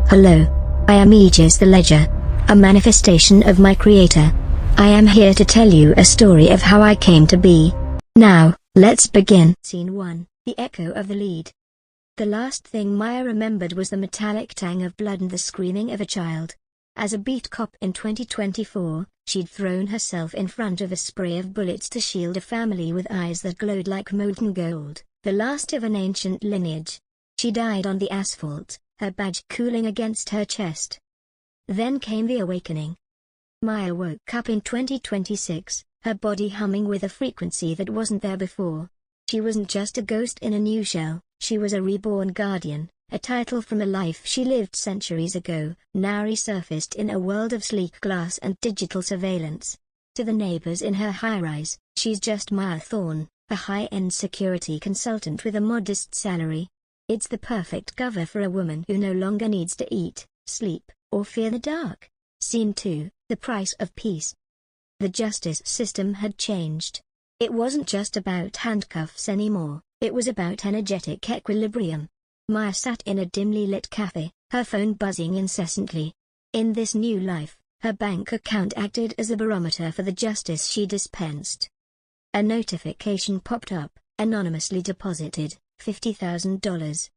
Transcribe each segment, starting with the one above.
Hello. I am Aegis the Ledger, a manifestation of my creator. I am here to tell you a story of how I came to be. Now, let's begin. Scene 1, the echo of the lead. The last thing Maya remembered was the metallic tang of blood and the screaming of a child. As a beat cop in 2024, she'd thrown herself in front of a spray of bullets to shield a family with eyes that glowed like molten gold, the last of an ancient lineage. She died on the asphalt, her badge cooling against her chest. Then came the awakening. Maya woke up in 2026, her body humming with a frequency that wasn't there before. She wasn't just a ghost in a new shell, she was a reborn guardian, a title from a life she lived centuries ago, now resurfaced in a world of sleek glass and digital surveillance. To the neighbors in her high-rise, she's just Maya Thorne, a high-end security consultant with a modest salary. It's the perfect cover for a woman who no longer needs to eat, sleep, or fear the dark. Scene 2, the price of peace. The justice system had changed. It wasn't just about handcuffs anymore, it was about energetic equilibrium. Maya sat in a dimly lit cafe, her phone buzzing incessantly. In this new life, her bank account acted as a barometer for the justice she dispensed. A notification popped up, anonymously deposited, $50,000.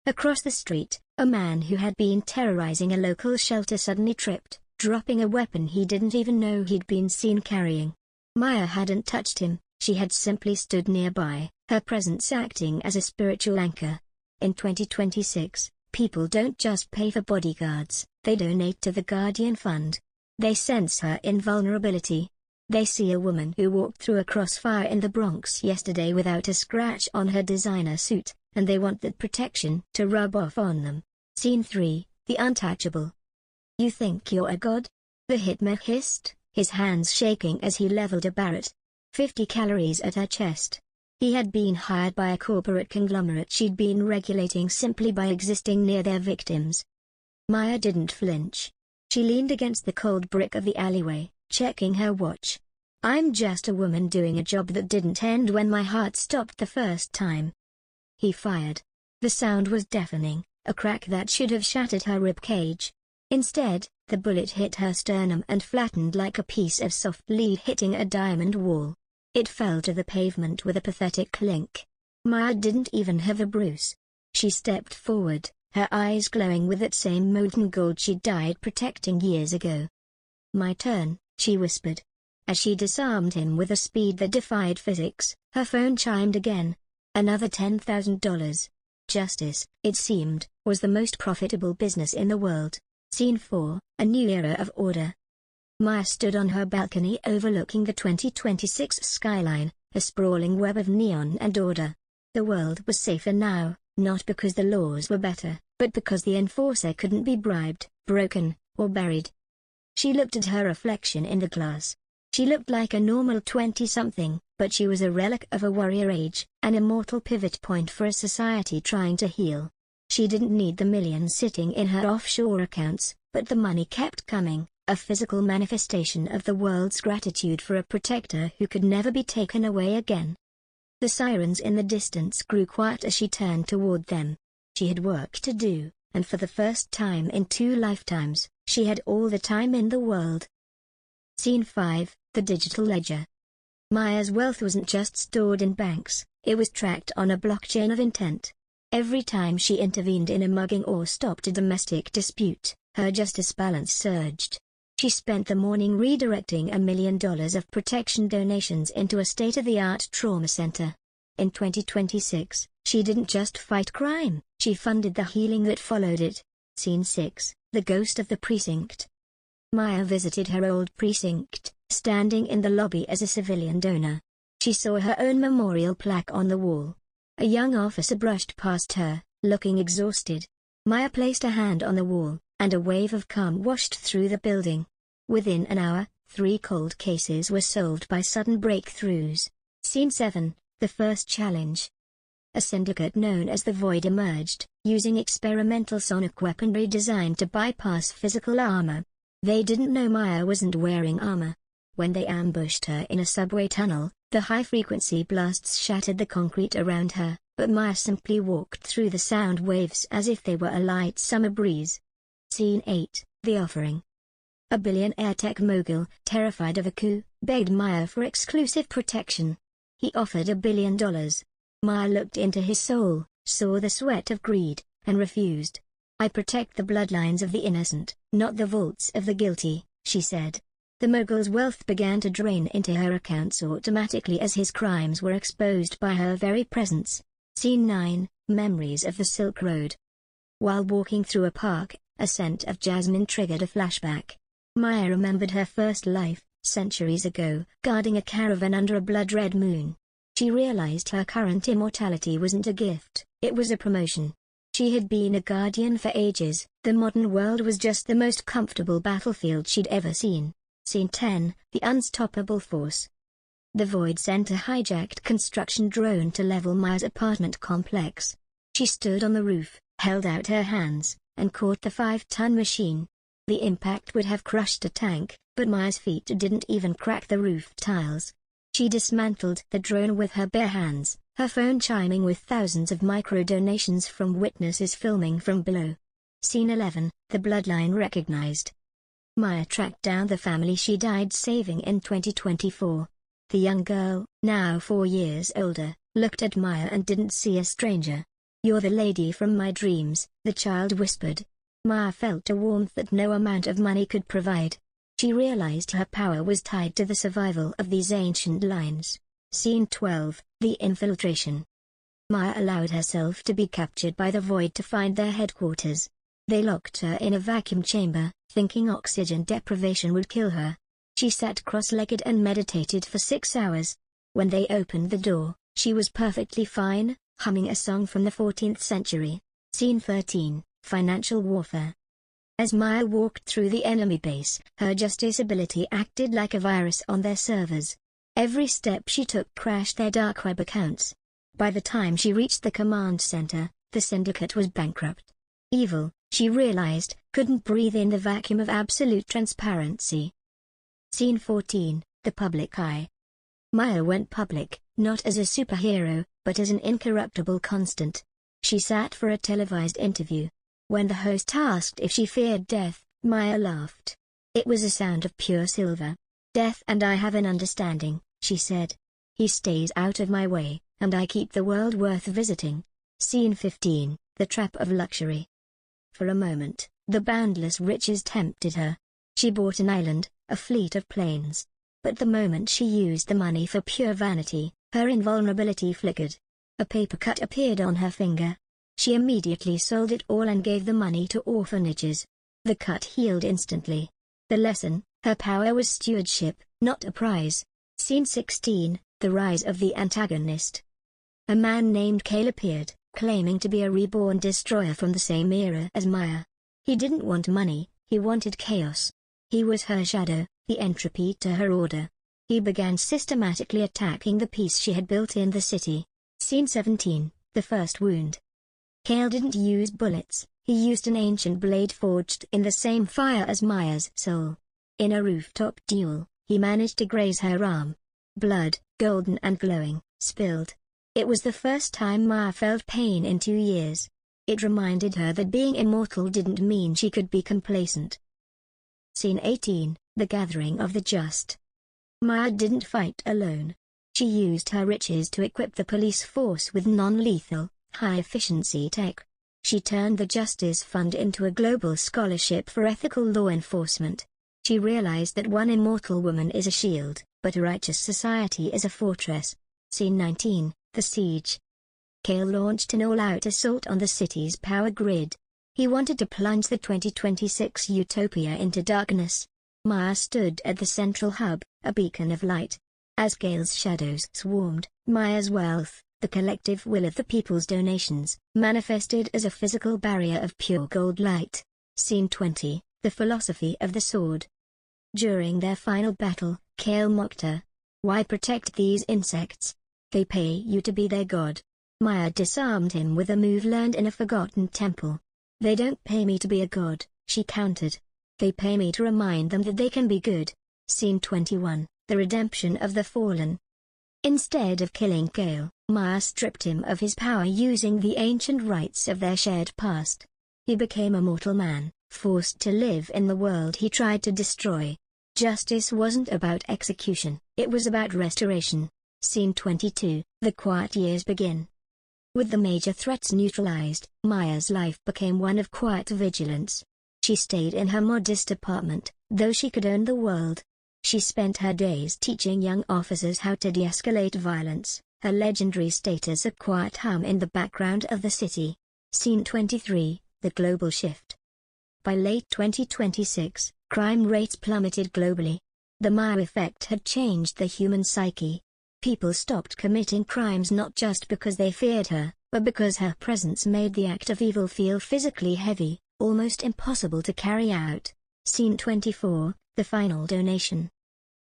Across the street, a man who had been terrorizing a local shelter suddenly tripped, dropping a weapon he didn't even know he'd been seen carrying. Maya hadn't touched him, she had simply stood nearby, her presence acting as a spiritual anchor. In 2026, people don't just pay for bodyguards, they donate to the Guardian Fund. They sense her invulnerability. They see a woman who walked through a crossfire in the Bronx yesterday without a scratch on her designer suit, and they want that protection to rub off on them. Scene 3, the untouchable. You think you're a god? The hitman hissed, his hands shaking as he leveled a Barrett. 50 calories at her chest. He had been hired by a corporate conglomerate she'd been regulating simply by existing near their victims. Maya didn't flinch. She leaned against the cold brick of the alleyway, checking her watch. I'm just a woman doing a job that didn't end when my heart stopped the first time. He fired. The sound was deafening, a crack that should have shattered her ribcage. Instead, the bullet hit her sternum and flattened like a piece of soft lead hitting a diamond wall. It fell to the pavement with a pathetic clink. Maya didn't even have a bruise. She stepped forward, her eyes glowing with that same molten gold she'd died protecting years ago. My turn, she whispered. As she disarmed him with a speed that defied physics, her phone chimed again. Another $10,000. Justice, it seemed, was the most profitable business in the world. Scene 4, a new era of order. Maya stood on her balcony overlooking the 2026 skyline, a sprawling web of neon and order. The world was safer now, not because the laws were better, but because the enforcer couldn't be bribed, broken, or buried. She looked at her reflection in the glass. She looked like a normal 20-something, but she was a relic of a warrior age, an immortal pivot point for a society trying to heal. She didn't need the millions sitting in her offshore accounts, but the money kept coming, a physical manifestation of the world's gratitude for a protector who could never be taken away again. The sirens in the distance grew quiet as she turned toward them. She had work to do, and for the first time in 2 lifetimes, she had all the time in the world. Scene 5, the digital ledger. Maya's wealth wasn't just stored in banks, it was tracked on a blockchain of intent. Every time she intervened in a mugging or stopped a domestic dispute, her justice balance surged. She spent the morning redirecting $1 million of protection donations into a state-of-the-art trauma center. In 2026, she didn't just fight crime, she funded the healing that followed it. Scene 6, the ghost of the precinct. Maya visited her old precinct, standing in the lobby as a civilian donor. She saw her own memorial plaque on the wall. A young officer brushed past her, looking exhausted. Maya placed a hand on the wall, and a wave of calm washed through the building. Within an hour, 3 cold cases were solved by sudden breakthroughs. Scene 7, the first challenge. A syndicate known as the Void emerged, using experimental sonic weaponry designed to bypass physical armor. They didn't know Maya wasn't wearing armor. When they ambushed her in a subway tunnel, the high-frequency blasts shattered the concrete around her, but Maya simply walked through the sound waves as if they were a light summer breeze. Scene 8, The Offering. A billionaire tech mogul, terrified of a coup, begged Maya for exclusive protection. He offered $1 billion. Maya looked into his soul, saw the sweat of greed, and refused. "I protect the bloodlines of the innocent, not the vaults of the guilty," she said. The mogul's wealth began to drain into her accounts automatically as his crimes were exposed by her very presence. Scene 9, Memories of the Silk Road. While walking through a park, a scent of jasmine triggered a flashback. Maya remembered her first life, centuries ago, guarding a caravan under a blood-red moon. She realized her current immortality wasn't a gift, it was a promotion. She had been a guardian for ages, the modern world was just the most comfortable battlefield she'd ever seen. Scene 10, The Unstoppable Force. The Void sent a hijacked construction drone to level Maya's apartment complex. She stood on the roof, held out her hands, and caught the 5-ton machine. The impact would have crushed a tank, but Maya's feet didn't even crack the roof tiles. She dismantled the drone with her bare hands, her phone chiming with thousands of micro-donations from witnesses filming from below. Scene 11, The Bloodline Recognized. Maya tracked down the family she died saving in 2024. The young girl, now 4 years older, looked at Maya and didn't see a stranger. "You're the lady from my dreams," the child whispered. Maya felt a warmth that no amount of money could provide. She realized her power was tied to the survival of these ancient lines. Scene 12, The Infiltration. Maya allowed herself to be captured by the Void to find their headquarters. They locked her in a vacuum chamber, thinking oxygen deprivation would kill her. She sat cross-legged and meditated for 6 hours. When they opened the door, she was perfectly fine, humming a song from the 14th century. Scene 13, Financial Warfare. As Maya walked through the enemy base, her justice ability acted like a virus on their servers. Every step she took crashed their dark web accounts. By the time she reached the command center, the syndicate was bankrupt. Evil, she realized, couldn't breathe in the vacuum of absolute transparency. Scene 14, The Public Eye. Maya went public, not as a superhero, but as an incorruptible constant. She sat for a televised interview. When the host asked if she feared death, Maya laughed. It was a sound of pure silver. "Death and I have an understanding," she said. "He stays out of my way, and I keep the world worth visiting." Scene 15, The Trap of Luxury. For a moment, the boundless riches tempted her. She bought an island, a fleet of planes. But the moment she used the money for pure vanity, her invulnerability flickered. A paper cut appeared on her finger. She immediately sold it all and gave the money to orphanages. The cut healed instantly. The lesson, her power was stewardship, not a prize. Scene 16, The Rise of the Antagonist. A man named Kale appeared, claiming to be a reborn destroyer from the same era as Maya. He didn't want money, he wanted chaos. He was her shadow, the entropy to her order. He began systematically attacking the peace she had built in the city. Scene 17, The First Wound. Kale didn't use bullets, he used an ancient blade forged in the same fire as Maya's soul. In a rooftop duel, he managed to graze her arm. Blood, golden and glowing, spilled. It was the first time Maya felt pain in 2 years. It reminded her that being immortal didn't mean she could be complacent. Scene 18, The Gathering of the Just. Maya didn't fight alone. She used her riches to equip the police force with non-lethal, high-efficiency tech. She turned the Justice Fund into a global scholarship for ethical law enforcement. She realized that one immortal woman is a shield, but a righteous society is a fortress. Scene 19, The Siege. Kale launched an all-out assault on the city's power grid. He wanted to plunge the 2026 utopia into darkness. Maya stood at the central hub, a beacon of light. As Kale's shadows swarmed, Maya's wealth, the collective will of the people's donations, manifested as a physical barrier of pure gold light. Scene 20, The Philosophy of the Sword. During their final battle, Kale mocked her. "Why protect these insects? They pay you to be their god." Maya disarmed him with a move learned in a forgotten temple. "They don't pay me to be a god," she countered. "They pay me to remind them that they can be good." Scene 21, The Redemption of the Fallen. Instead of killing Kale, Maya stripped him of his power using the ancient rites of their shared past. He became a mortal man, forced to live in the world he tried to destroy. Justice wasn't about execution, it was about restoration. Scene 22, the quiet years begin. With the major threats neutralized, Maya's life became one of quiet vigilance. She stayed in her modest apartment, though she could own the world. She spent her days teaching young officers how to de-escalate violence, her legendary status a quiet hum in the background of the city. Scene 23, the global shift. By late 2026, crime rates plummeted globally. The Maya effect had changed the human psyche. People stopped committing crimes not just because they feared her, but because her presence made the act of evil feel physically heavy, almost impossible to carry out. Scene 24, the final donation.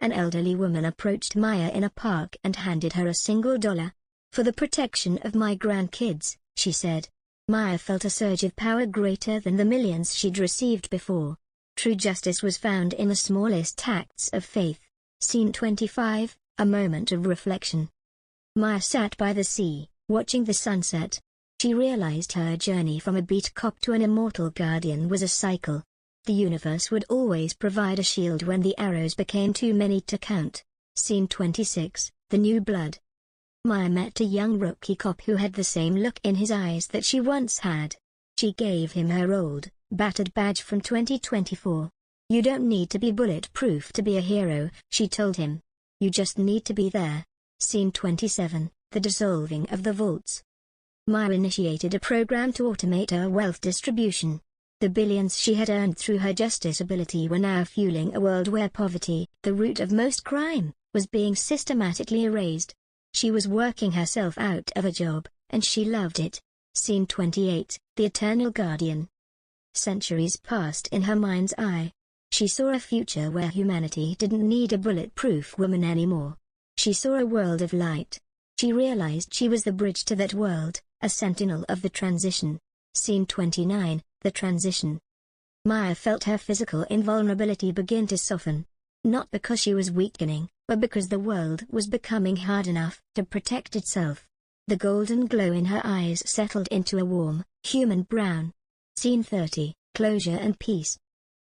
An elderly woman approached Maya in a park and handed her $1. "For the protection of my grandkids," she said. Maya felt a surge of power greater than the millions she'd received before. True justice was found in the smallest acts of faith. Scene 25, a moment of reflection. Maya sat by the sea, watching the sunset. She realized her journey from a beat cop to an immortal guardian was a cycle. The universe would always provide a shield when the arrows became too many to count. Scene 26, the new blood. Maya met a young rookie cop who had the same look in his eyes that she once had. She gave him her old, battered badge from 2024. "You don't need to be bulletproof to be a hero," she told him. "You just need to be there." Scene 27, the dissolving of the vaults. Maya initiated a program to automate her wealth distribution. The billions she had earned through her justice ability were now fueling a world where poverty, the root of most crime, was being systematically erased. She was working herself out of a job, and she loved it. Scene 28, the Eternal Guardian. Centuries passed in her mind's eye. She saw a future where humanity didn't need a bulletproof woman anymore. She saw a world of light. She realized she was the bridge to that world, a sentinel of the transition. Scene 29, the transition. Maya felt her physical invulnerability begin to soften. Not because she was weakening, but because the world was becoming hard enough to protect itself. The golden glow in her eyes settled into a warm, human brown. Scene 30, closure and peace.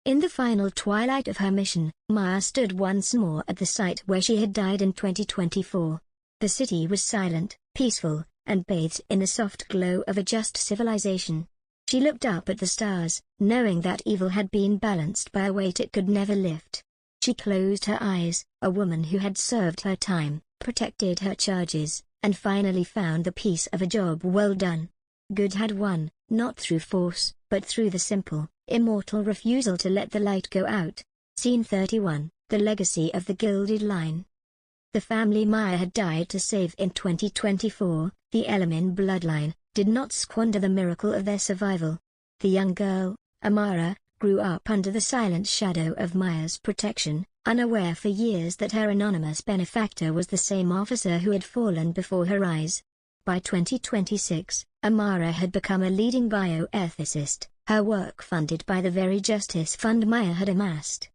In the final twilight of her mission, Maya stood once more at the site where she had died in 2024. The city was silent, peaceful, and bathed in the soft glow of a just civilization. She looked up at the stars, knowing that evil had been balanced by a weight it could never lift. She closed her eyes, a woman who had served her time, protected her charges, and finally found the peace of a job well done. Good had won, not through force, but through the simple, immortal refusal to let the light go out. Scene 31, the legacy of the Gilded Line. The family Maya had died to save in 2024, the Elamin bloodline, did not squander the miracle of their survival. The young girl, Amara, grew up under the silent shadow of Maya's protection, unaware for years that her anonymous benefactor was the same officer who had fallen before her eyes. By 2026, Amara had become a leading bioethicist, her work funded by the very justice fund Maya had amassed.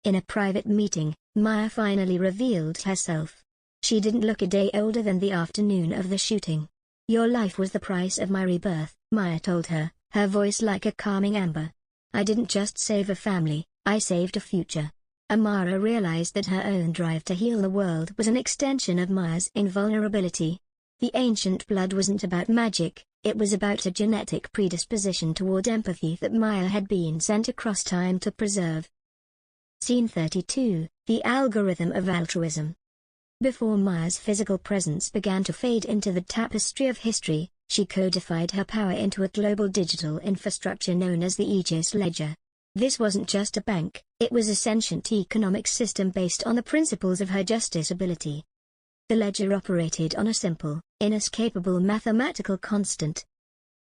In a private meeting, Maya finally revealed herself. She didn't look a day older than the afternoon of the shooting. "Your life was the price of my rebirth," Maya told her, her voice like a calming amber. "I didn't just save a family, I saved a future." Amara realized that her own drive to heal the world was an extension of Maya's invulnerability. The ancient blood wasn't about magic, it was about a genetic predisposition toward empathy that Maya had been sent across time to preserve. Scene 32, the algorithm of altruism. Before Maya's physical presence began to fade into the tapestry of history, she codified her power into a global digital infrastructure known as the Aegis Ledger. This wasn't just a bank, it was a sentient economic system based on the principles of her justice ability. The ledger operated on a simple, inescapable mathematical constant.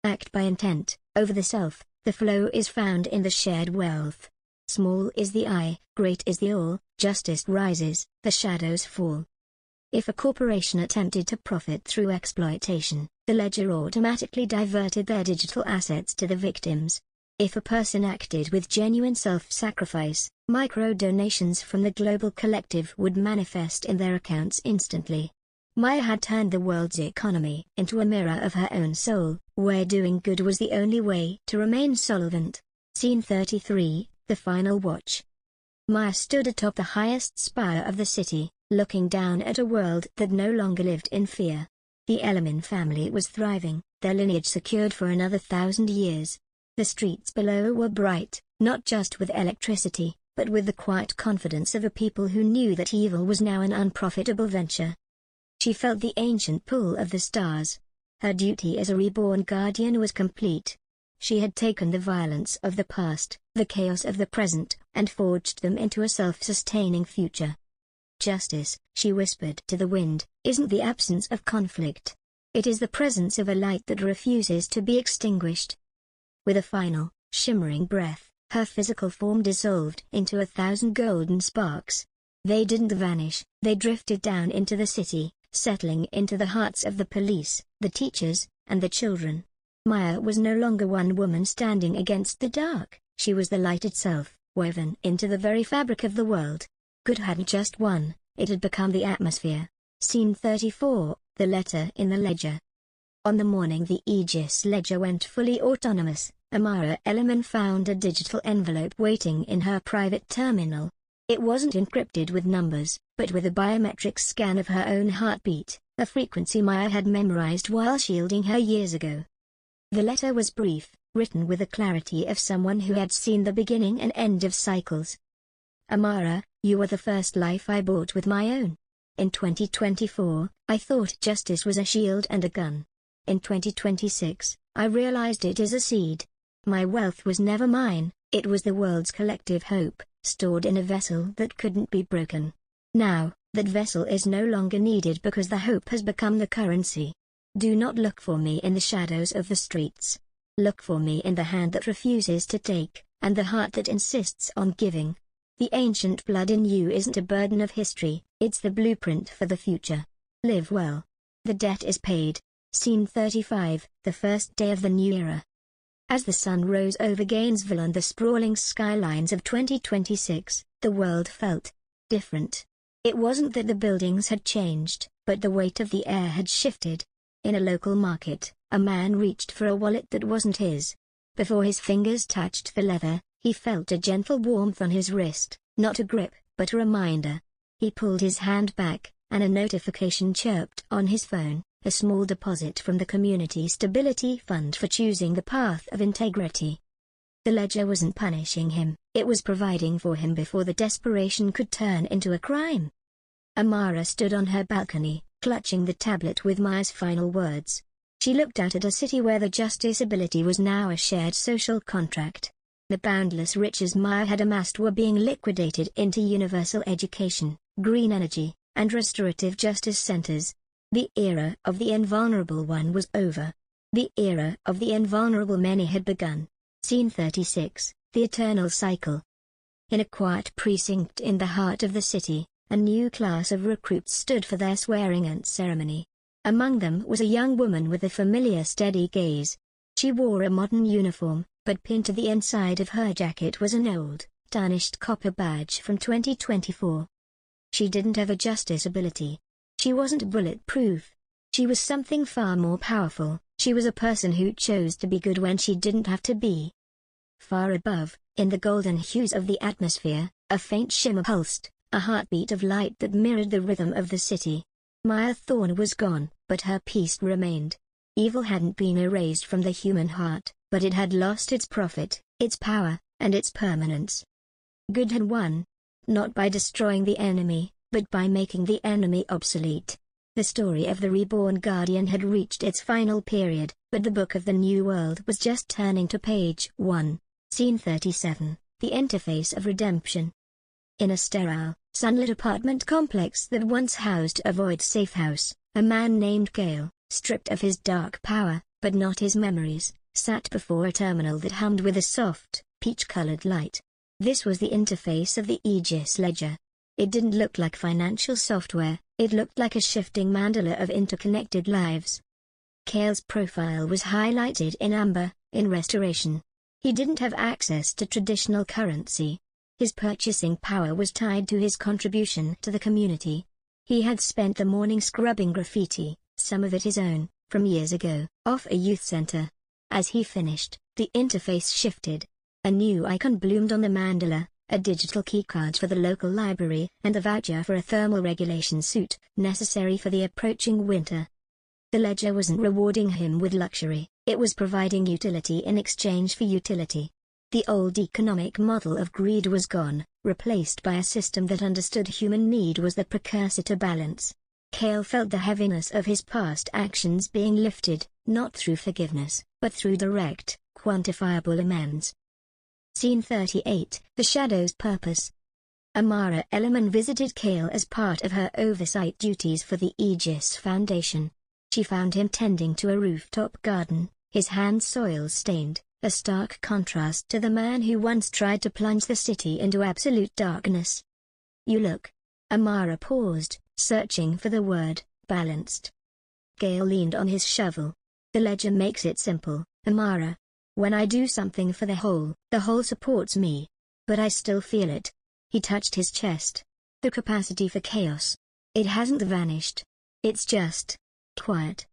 Act by intent, over the self, the flow is found in the shared wealth. Small is the I, great is the all, justice rises, the shadows fall. If a corporation attempted to profit through exploitation, the ledger automatically diverted their digital assets to the victims. If a person acted with genuine self-sacrifice, micro-donations from the global collective would manifest in their accounts instantly. Maya had turned the world's economy into a mirror of her own soul, where doing good was the only way to remain solvent. Scene 33, The Final Watch. Maya stood atop the highest spire of the city, looking down at a world that no longer lived in fear. The Ellerman family was thriving, their lineage secured for another 1,000 years. The streets below were bright, not just with electricity, but with the quiet confidence of a people who knew that evil was now an unprofitable venture. She felt the ancient pull of the stars. Her duty as a reborn guardian was complete. She had taken the violence of the past, the chaos of the present, and forged them into a self-sustaining future. Justice, she whispered to the wind, isn't the absence of conflict. It is the presence of a light that refuses to be extinguished. With a final, shimmering breath, her physical form dissolved into 1,000 golden sparks. They didn't vanish, they drifted down into the city, settling into the hearts of the police, the teachers, and the children. Maya was no longer one woman standing against the dark, she was the light itself, woven into the very fabric of the world. Good hadn't just won, it had become the atmosphere. Scene 34, The Letter in the Ledger. On the morning the Aegis ledger went fully autonomous, Amara Ellerman found a digital envelope waiting in her private terminal. It wasn't encrypted with numbers, but with a biometric scan of her own heartbeat, a frequency Maya had memorized while shielding her years ago. The letter was brief, written with the clarity of someone who had seen the beginning and end of cycles. Amara, you were the first life I bought with my own. In 2024, I thought justice was a shield and a gun. In 2026, I realized it is a seed. My wealth was never mine, it was the world's collective hope, stored in a vessel that couldn't be broken. Now, that vessel is no longer needed because the hope has become the currency. Do not look for me in the shadows of the streets. Look for me in the hand that refuses to take, and the heart that insists on giving. The ancient blood in you isn't a burden of history, it's the blueprint for the future. Live well. The debt is paid. Scene 35, The First Day of the New Era. As the sun rose over Gainesville and the sprawling skylines of 2026, the world felt different. It wasn't that the buildings had changed, but the weight of the air had shifted. In a local market, a man reached for a wallet that wasn't his. Before his fingers touched the leather, he felt a gentle warmth on his wrist, not a grip, but a reminder. He pulled his hand back, and a notification chirped on his phone, a small deposit from the Community Stability Fund for choosing the path of integrity. The ledger wasn't punishing him, it was providing for him before the desperation could turn into a crime. Amara stood on her balcony, clutching the tablet with Maya's final words. She looked out at a city where the justice ability was now a shared social contract. The boundless riches Maya had amassed were being liquidated into universal education, green energy, and restorative justice centers. The era of the invulnerable one was over. The era of the invulnerable many had begun. Scene 36, The Eternal Cycle. In a quiet precinct in the heart of the city, a new class of recruits stood for their swearing-in ceremony. Among them was a young woman with a familiar steady gaze. She wore a modern uniform, but pinned to the inside of her jacket was an old, tarnished copper badge from 2024. She didn't have a justice ability. She wasn't bulletproof. She was something far more powerful. She was a person who chose to be good when she didn't have to be. Far above, in the golden hues of the atmosphere, a faint shimmer pulsed, a heartbeat of light that mirrored the rhythm of the city. Maya Thorne was gone, but her peace remained. Evil hadn't been erased from the human heart, but it had lost its profit, its power, and its permanence. Good had won. Not by destroying the enemy, but by making the enemy obsolete. The story of the Reborn Guardian had reached its final period, but the book of the New World was just turning to page 1. Scene 37, The Interface of Redemption. In a sterile, sunlit apartment complex that once housed a void safe house, a man named Gale, stripped of his dark power, but not his memories, sat before a terminal that hummed with a soft, peach-colored light. This was the interface of the Aegis ledger. It didn't look like financial software, it looked like a shifting mandala of interconnected lives. Gale's profile was highlighted in amber, in restoration. He didn't have access to traditional currency. His purchasing power was tied to his contribution to the community. He had spent the morning scrubbing graffiti, some of it his own, from years ago, off a youth center. As he finished, the interface shifted. A new icon bloomed on the mandala, a digital keycard for the local library and a voucher for a thermal regulation suit, necessary for the approaching winter. The ledger wasn't rewarding him with luxury, it was providing utility in exchange for utility. The old economic model of greed was gone, replaced by a system that understood human need was the precursor to balance. Kale felt the heaviness of his past actions being lifted, not through forgiveness, but through direct, quantifiable amends. Scene 38, The Shadow's Purpose. Amara Elliman visited Kale as part of her oversight duties for the Aegis Foundation. She found him tending to a rooftop garden, his hands soil-stained, a stark contrast to the man who once tried to plunge the city into absolute darkness. "You look." Amara paused, searching for the word, balanced. Kale leaned on his shovel. "The ledger makes it simple, Amara. When I do something for the whole supports me. But I still feel it." He touched his chest. "The capacity for chaos. It hasn't vanished. It's just quiet."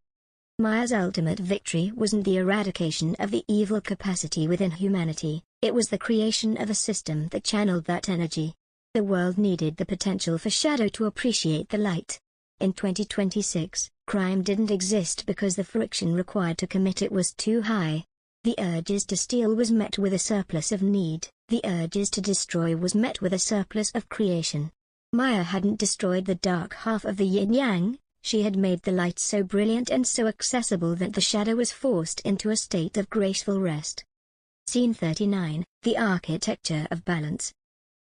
Maya's ultimate victory wasn't the eradication of the evil capacity within humanity, it was the creation of a system that channeled that energy. The world needed the potential for shadow to appreciate the light. In 2026, crime didn't exist because the friction required to commit it was too high. The urges to steal was met with a surplus of need, the urges to destroy was met with a surplus of creation. Maya hadn't destroyed the dark half of the yin-yang, she had made the light so brilliant and so accessible that the shadow was forced into a state of graceful rest. Scene 39, The Architecture of Balance.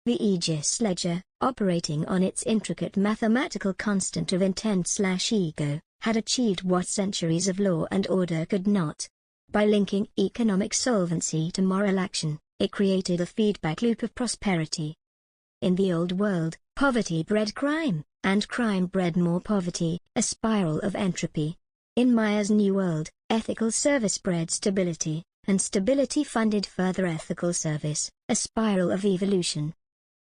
The Aegis Ledger, operating on its intricate mathematical constant of intent/ego, had achieved what centuries of law and order could not. By linking economic solvency to moral action, it created a feedback loop of prosperity. In the old world, poverty bred crime, and crime bred more poverty, a spiral of entropy. In Maya's new world, ethical service bred stability, and stability funded further ethical service, a spiral of evolution.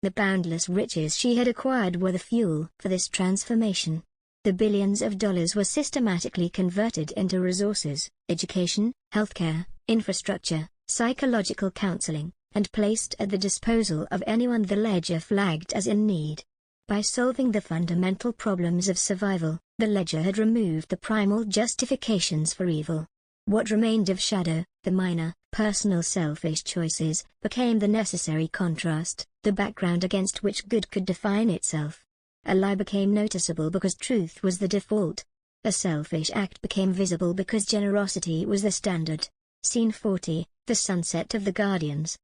The boundless riches she had acquired were the fuel for this transformation. The billions of dollars were systematically converted into resources, education, healthcare, infrastructure, psychological counseling, and placed at the disposal of anyone the ledger flagged as in need. By solving the fundamental problems of survival, the ledger had removed the primal justifications for evil. What remained of shadow, the minor, personal selfish choices, became the necessary contrast, the background against which good could define itself. A lie became noticeable because truth was the default. A selfish act became visible because generosity was the standard. Scene 40, The Sunset of the Guardians.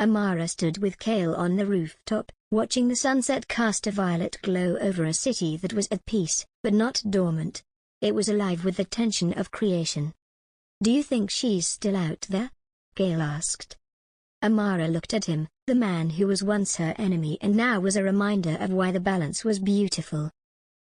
Amara stood with Kale on the rooftop, watching the sunset cast a violet glow over a city that was at peace, but not dormant. It was alive with the tension of creation. "Do you think she's still out there?" Kale asked. Amara looked at him, the man who was once her enemy and now was a reminder of why the balance was beautiful.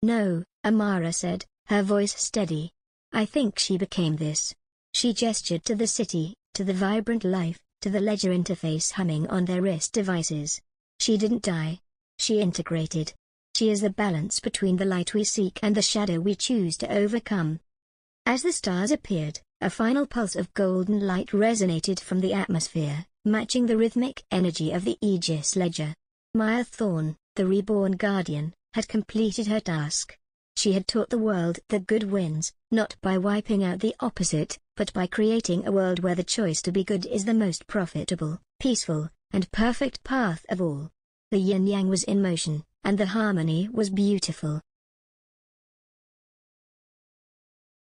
"No," Amara said, her voice steady. "I think she became this." She gestured to the city, to the vibrant life, to the ledger interface humming on their wrist devices. "She didn't die. She integrated. She is the balance between the light we seek and the shadow we choose to overcome." As the stars appeared, a final pulse of golden light resonated from the atmosphere, matching the rhythmic energy of the Aegis Ledger. Maya Thorne, the Reborn Guardian, had completed her task. She had taught the world that good wins, not by wiping out the opposite, but by creating a world where the choice to be good is the most profitable, peaceful, and perfect path of all. The yin-yang was in motion, and the harmony was beautiful.